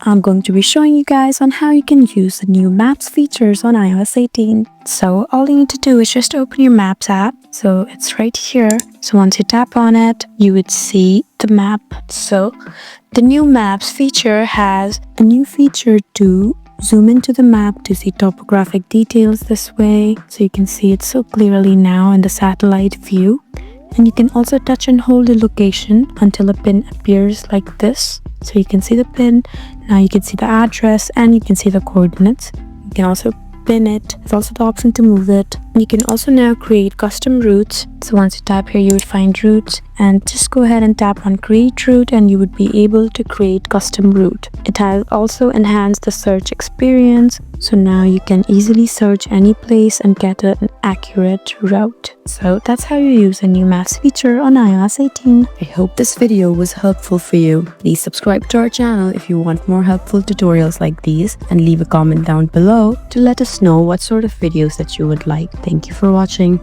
I'm going to be showing you guys on how you can use the new Maps features on iOS 18. So all you need to do is just open your Maps app. So it's right here. So once you tap on it, you would see the map. So the new Maps feature has a new feature to zoom into the map to see topographic details this way. So you can see it so clearly now in the satellite view. And you can also touch and hold a location until a pin appears like this. So you can see the pin, now you can see the address, and you can see the coordinates. You can also pin it. There's also the option to move it. You can also now create custom routes. So once you tap here, you would find routes, and just go ahead and tap on create route and you would be able to create custom route. It has also enhanced the search experience. So now you can easily search any place and get an accurate route. So that's how you use a new Maps feature on iOS 18. I hope this video was helpful for you. Please subscribe to our channel if you want more helpful tutorials like these, and leave a comment down below to let us know what sort of videos that you would like. Thank you for watching.